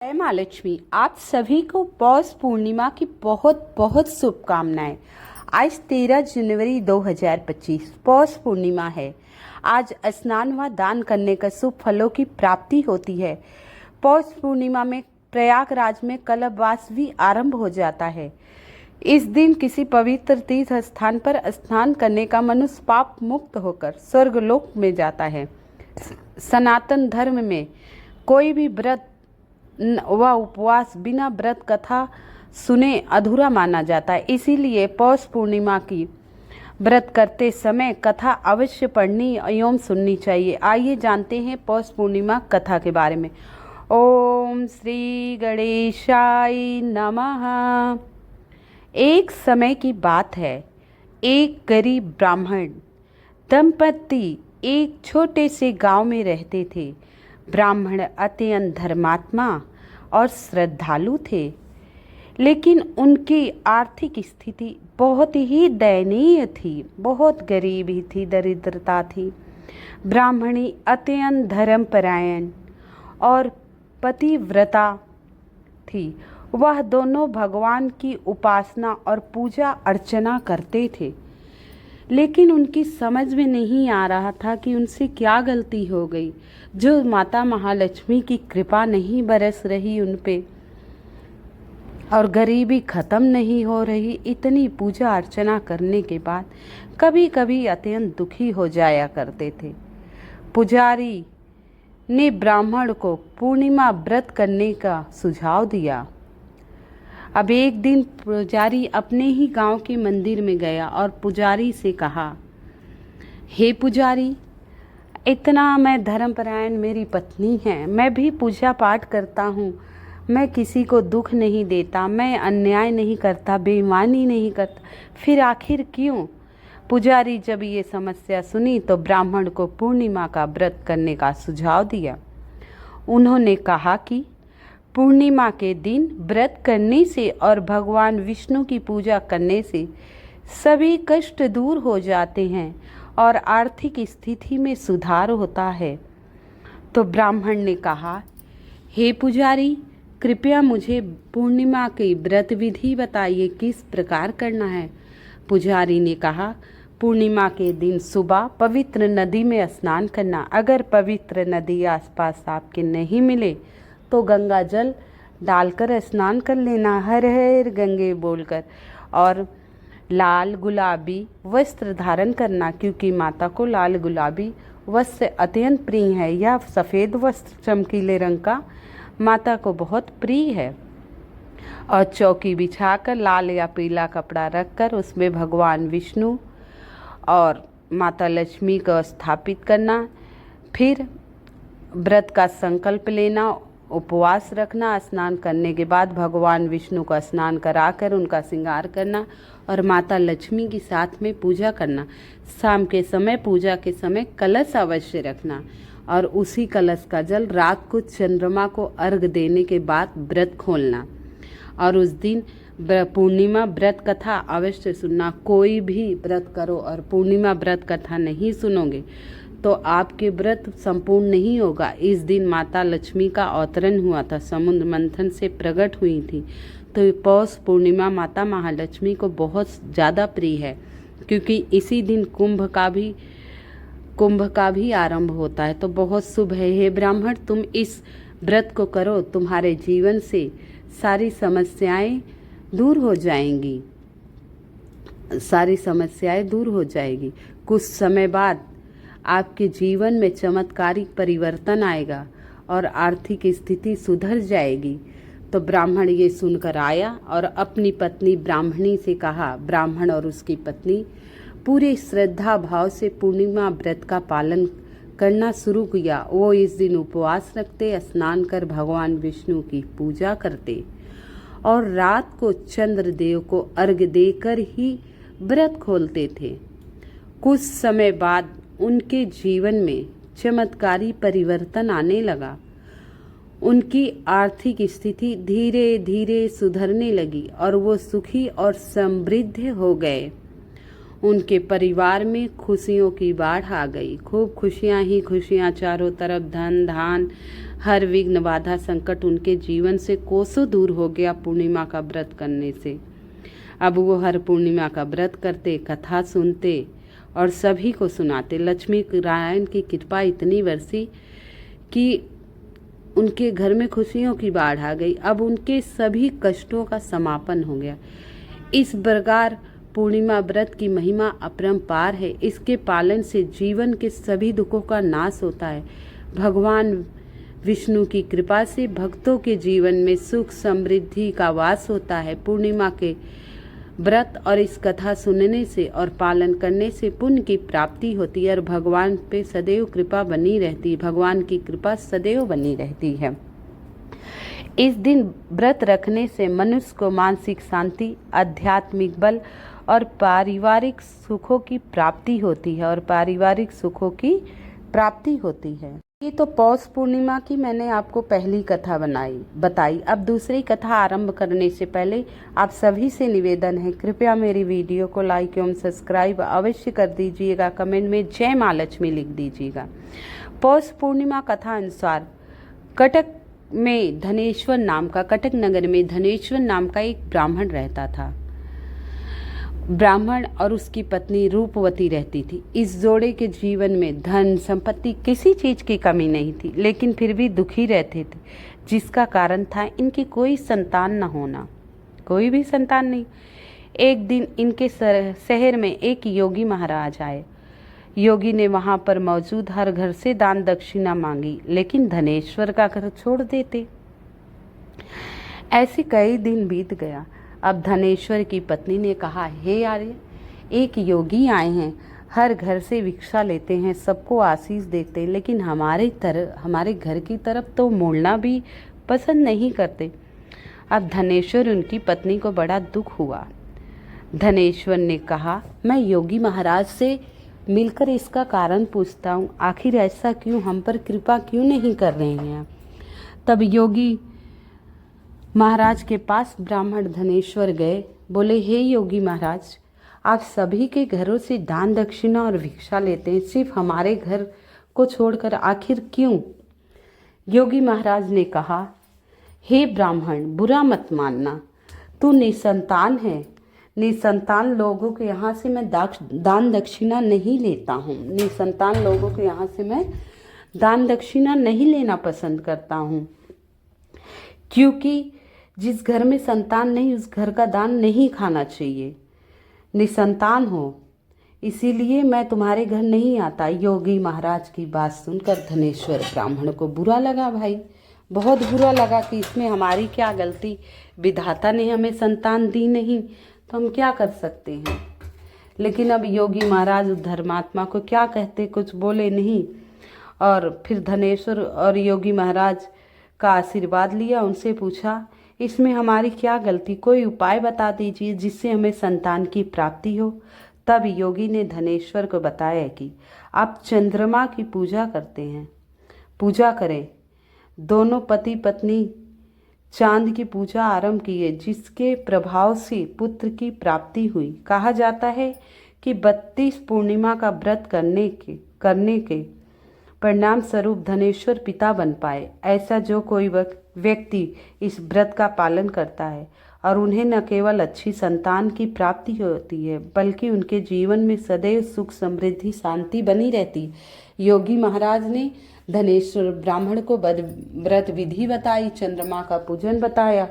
जय माँ लक्ष्मी। आप सभी को पौष पूर्णिमा की बहुत बहुत शुभकामनाएं। आज 13 जनवरी 2025 पौष पूर्णिमा है। आज स्नान व दान करने का शुभ फलों की प्राप्ति होती है। पौष पूर्णिमा में प्रयागराज में कल्पवास भी आरंभ हो जाता है। इस दिन किसी पवित्र तीर्थ स्थान पर स्नान करने का मनुष्य पाप मुक्त होकर स्वर्गलोक में जाता है। सनातन धर्म में कोई भी व्रत व उपवास बिना व्रत कथा सुने अधूरा माना जाता है। इसीलिए पौष पूर्णिमा की व्रत करते समय कथा अवश्य पढ़नी एवं सुननी चाहिए। आइए जानते हैं पौष पूर्णिमा कथा के बारे में। ओम श्री गणेशाय नमः। एक समय की बात है। एक गरीब ब्राह्मण दंपति एक छोटे से गांव में रहते थे। ब्राह्मण अत्यंत धर्मात्मा और श्रद्धालु थे, लेकिन उनकी आर्थिक स्थिति बहुत ही दयनीय थी। बहुत गरीबी थी, दरिद्रता थी। ब्राह्मणी अत्यंत धर्मपरायण और पतिव्रता थी। वह दोनों भगवान की उपासना और पूजा अर्चना करते थे, लेकिन उनकी समझ में नहीं आ रहा था कि उनसे क्या गलती हो गई, जो माता महालक्ष्मी की कृपा नहीं बरस रही उन पे और गरीबी खत्म नहीं हो रही। इतनी पूजा अर्चना करने के बाद कभी कभी अत्यंत दुखी हो जाया करते थे। पुजारी ने ब्राह्मण को पूर्णिमा व्रत करने का सुझाव दिया। अब एक दिन पुजारी अपने ही गांव के मंदिर में गया और पुजारी से कहा, हे पुजारी, इतना मैं धर्मपरायण मेरी पत्नी है, मैं भी पूजा पाठ करता हूँ, मैं किसी को दुख नहीं देता, मैं अन्याय नहीं करता, बेईमानी नहीं करता, फिर आखिर क्यों? पुजारी जब ये समस्या सुनी तो ब्राह्मण को पूर्णिमा का व्रत करने का सुझाव दिया। उन्होंने कहा कि पूर्णिमा के दिन व्रत करने से और भगवान विष्णु की पूजा करने से सभी कष्ट दूर हो जाते हैं और आर्थिक स्थिति में सुधार होता है। तो ब्राह्मण ने कहा, हे पुजारी, कृपया मुझे पूर्णिमा की व्रत विधि बताइए, किस प्रकार करना है। पुजारी ने कहा, पूर्णिमा के दिन सुबह पवित्र नदी में स्नान करना। अगर पवित्र नदी आसपास आपके नहीं मिले तो गंगा जल डालकर स्नान कर लेना, हर हर गंगे बोलकर, और लाल गुलाबी वस्त्र धारण करना, क्योंकि माता को लाल गुलाबी वस्त्र अत्यंत प्रिय है। यह सफ़ेद वस्त्र चमकीले रंग का माता को बहुत प्रिय है। और चौकी बिछाकर लाल या पीला कपड़ा रखकर उसमें भगवान विष्णु और माता लक्ष्मी को स्थापित करना। फिर व्रत का संकल्प लेना, उपवास रखना। स्नान करने के बाद भगवान विष्णु का स्नान कराकर उनका श्रृंगार करना और माता लक्ष्मी के साथ में पूजा करना। शाम के समय, पूजा के समय कलश अवश्य रखना और उसी कलश का जल रात को चंद्रमा को अर्घ देने के बाद व्रत खोलना। और उस दिन पूर्णिमा व्रत कथा अवश्य सुनना। कोई भी व्रत करो और पूर्णिमा व्रत कथा नहीं सुनोगे तो आपके व्रत संपूर्ण नहीं होगा। इस दिन माता लक्ष्मी का अवतरण हुआ था, समुद्र मंथन से प्रकट हुई थी। तो पौष पूर्णिमा माता महालक्ष्मी को बहुत ज़्यादा प्रिय है, क्योंकि इसी दिन कुंभ का भी आरंभ होता है। तो बहुत शुभ है। हे ब्राह्मण, तुम इस व्रत को करो, तुम्हारे जीवन से सारी समस्याएं दूर हो जाएंगी, सारी समस्याएं दूर हो जाएगी। कुछ समय बाद आपके जीवन में चमत्कारिक परिवर्तन आएगा और आर्थिक स्थिति सुधर जाएगी। तो ब्राह्मण ये सुनकर आया और अपनी पत्नी ब्राह्मणी से कहा। ब्राह्मण और उसकी पत्नी पूरे श्रद्धा भाव से पूर्णिमा व्रत का पालन करना शुरू किया। वो इस दिन उपवास रखते, स्नान कर भगवान विष्णु की पूजा करते और रात को चंद्रदेव को अर्घ्य देकर ही व्रत खोलते थे। कुछ समय बाद उनके जीवन में चमत्कारी परिवर्तन आने लगा। उनकी आर्थिक स्थिति धीरे धीरे सुधरने लगी और वो सुखी और समृद्ध हो गए। उनके परिवार में खुशियों की बाढ़ आ गई। खूब खुशियां ही खुशियां, चारों तरफ धन धान, हर विघ्न बाधा संकट उनके जीवन से कोसों दूर हो गया पूर्णिमा का व्रत करने से। अब वो हर पूर्णिमा का व्रत करते, कथा सुनते और सभी को सुनाते। लक्ष्मी नारायण की कृपा इतनी बरसी कि उनके घर में खुशियों की बाढ़ आ गई। अब उनके सभी कष्टों का समापन हो गया। इस प्रकार पूर्णिमा व्रत की महिमा अपरंपार है। इसके पालन से जीवन के सभी दुखों का नाश होता है। भगवान विष्णु की कृपा से भक्तों के जीवन में सुख समृद्धि का वास होता है। पूर्णिमा के व्रत और इस कथा सुनने से और पालन करने से पुण्य की प्राप्ति होती है और भगवान पे सदैव कृपा बनी रहती है। भगवान की कृपा सदैव बनी रहती है। इस दिन व्रत रखने से मनुष्य को मानसिक शांति, आध्यात्मिक बल और पारिवारिक सुखों की प्राप्ति होती है। ये तो पौष पूर्णिमा की मैंने आपको पहली कथा बताई। अब दूसरी कथा आरंभ करने से पहले आप सभी से निवेदन है, कृपया मेरी वीडियो को लाइक एवं सब्सक्राइब अवश्य कर दीजिएगा। कमेंट में जय माँ लक्ष्मी लिख दीजिएगा। पौष पूर्णिमा कथा अनुसार कटक नगर में धनेश्वर नाम का एक ब्राह्मण रहता था। ब्राह्मण और उसकी पत्नी रूपवती रहती थी। इस जोड़े के जीवन में धन संपत्ति किसी चीज की कमी नहीं थी, लेकिन फिर भी दुखी रहते थे, जिसका कारण था इनकी कोई संतान न होना। कोई भी संतान नहीं। एक दिन इनके शहर में एक योगी महाराज आए। योगी ने वहां पर मौजूद हर घर से दान दक्षिणा मांगी, लेकिन धनेश्वर का घर छोड़ देते। ऐसे कई दिन बीत गया। अब धनेश्वर की पत्नी ने कहा, हे आर्य, एक योगी आए हैं, हर घर से भिक्षा लेते हैं, सबको आशीष देते हैं, लेकिन हमारे घर की तरफ तो मुड़ना भी पसंद नहीं करते। अब धनेश्वर उनकी पत्नी को बड़ा दुख हुआ। धनेश्वर ने कहा, मैं योगी महाराज से मिलकर इसका कारण पूछता हूँ, आखिर ऐसा क्यों, हम पर कृपा क्यों नहीं कर रहे हैं। तब योगी महाराज के पास ब्राह्मण धनेश्वर गए। बोले, हे योगी महाराज, आप सभी के घरों से दान दक्षिणा और भिक्षा लेते हैं, सिर्फ हमारे घर को छोड़कर, आखिर क्यों। योगी महाराज ने कहा, हे ब्राह्मण, बुरा मत मानना, तू निसंतान है। निसंतान लोगों के यहाँ से मैं दान दक्षिणा नहीं लेता हूँ। निसंतान लोगों के यहाँ से मैं दान दक्षिणा नहीं लेना पसंद करता हूँ, क्योंकि जिस घर में संतान नहीं उस घर का दान नहीं खाना चाहिए। निसंतान हो, इसीलिए मैं तुम्हारे घर नहीं आता। योगी महाराज की बात सुनकर धनेश्वर ब्राह्मण को बुरा लगा। भाई, बहुत बुरा लगा कि इसमें हमारी क्या गलती, विधाता ने हमें संतान दी नहीं तो हम क्या कर सकते हैं। लेकिन अब योगी महाराज धर्मात्मा को क्या कहते, कुछ बोले नहीं। और फिर धनेश्वर और योगी महाराज का आशीर्वाद लिया। उनसे पूछा, इसमें हमारी क्या गलती, कोई उपाय बता दीजिए जिससे हमें संतान की प्राप्ति हो। तब योगी ने धनेश्वर को बताया कि आप चंद्रमा की पूजा करें। दोनों पति पत्नी चांद की पूजा आरंभ किए, जिसके प्रभाव से पुत्र की प्राप्ति हुई। कहा जाता है कि 32 पूर्णिमा का व्रत करने के परिणाम स्वरूप धनेश्वर पिता बन पाए। ऐसा जो कोई व्यक्ति इस व्रत का पालन करता है और उन्हें न केवल अच्छी संतान की प्राप्ति होती है, बल्कि उनके जीवन में सदैव सुख समृद्धि शांति बनी रहती। योगी महाराज ने धनेश्वर ब्राह्मण को व्रत विधि बताई, चंद्रमा का पूजन बताया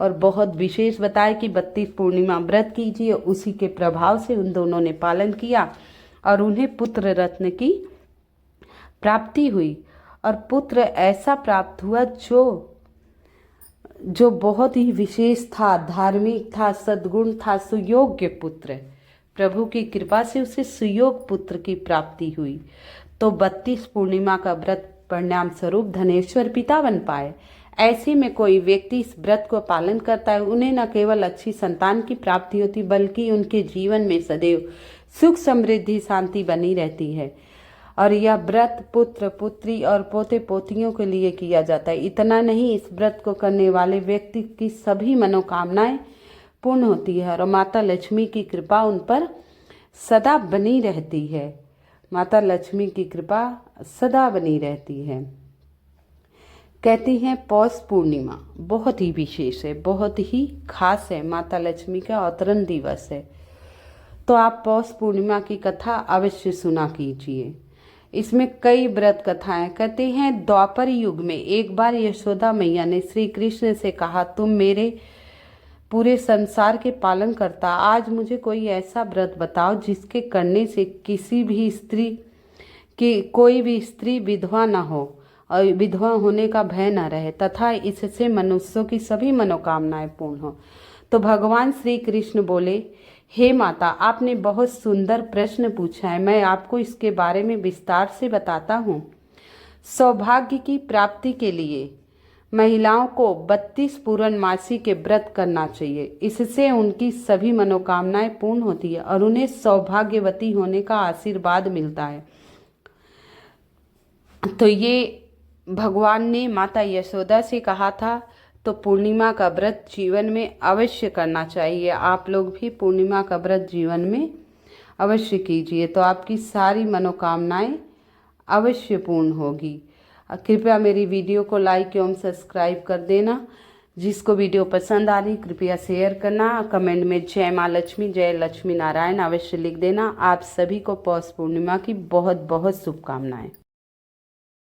और बहुत विशेष बताया कि 32 पूर्णिमा व्रत कीजिए। उसी के प्रभाव से उन दोनों ने पालन किया और उन्हें पुत्र रत्न की प्राप्ति हुई। और पुत्र ऐसा प्राप्त हुआ जो बहुत ही विशेष था, धार्मिक था, सद्गुण था, सुयोग्य पुत्र। प्रभु की कृपा से उसे सुयोग पुत्र की प्राप्ति हुई। तो 32 पूर्णिमा का व्रत परिणाम स्वरूप धनेश्वर पिता बन पाए। ऐसे में कोई व्यक्ति इस व्रत को पालन करता है, उन्हें न केवल अच्छी संतान की प्राप्ति होती, बल्कि उनके जीवन में सदैव सुख समृद्धि शांति बनी रहती है। और यह व्रत पुत्र पुत्री और पोते पोतियों के लिए किया जाता है। इतना नहीं, इस व्रत को करने वाले व्यक्ति की सभी मनोकामनाएं पूर्ण होती है और माता लक्ष्मी की कृपा उन पर सदा बनी रहती है। माता लक्ष्मी की कृपा सदा बनी रहती है। कहती हैं पौष पूर्णिमा बहुत ही विशेष है, बहुत ही खास है, माता लक्ष्मी का अवतरण दिवस है। तो आप पौष पूर्णिमा की कथा अवश्य सुना कीजिए। इसमें कई व्रत कथाएं। कहते हैं द्वापर युग में एक बार यशोदा मैया ने श्री कृष्ण से कहा, तुम मेरे पूरे संसार के पालन करता, आज मुझे कोई ऐसा व्रत बताओ जिसके करने से किसी भी स्त्री की कोई भी स्त्री विधवा न हो और विधवा होने का भय न रहे तथा इससे मनुष्यों की सभी मनोकामनाएं पूर्ण हो। तो भगवान श्री कृष्ण बोले, हे माता, आपने बहुत सुंदर प्रश्न पूछा है, मैं आपको इसके बारे में विस्तार से बताता हूँ। सौभाग्य की प्राप्ति के लिए महिलाओं को 32 पूर्णमासी के व्रत करना चाहिए। इससे उनकी सभी मनोकामनाएं पूर्ण होती है और उन्हें सौभाग्यवती होने का आशीर्वाद मिलता है। तो ये भगवान ने माता यशोदा से कहा था। तो पूर्णिमा का व्रत जीवन में अवश्य करना चाहिए। आप लोग भी पूर्णिमा का व्रत जीवन में अवश्य कीजिए, तो आपकी सारी मनोकामनाएं अवश्य पूर्ण होगी। कृपया मेरी वीडियो को लाइक एवं सब्सक्राइब कर देना। जिसको वीडियो पसंद आ रही कृपया शेयर करना। कमेंट में जय माँ लक्ष्मी, जय लक्ष्मी नारायण अवश्य लिख देना। आप सभी को पौष पूर्णिमा की बहुत बहुत शुभकामनाएं।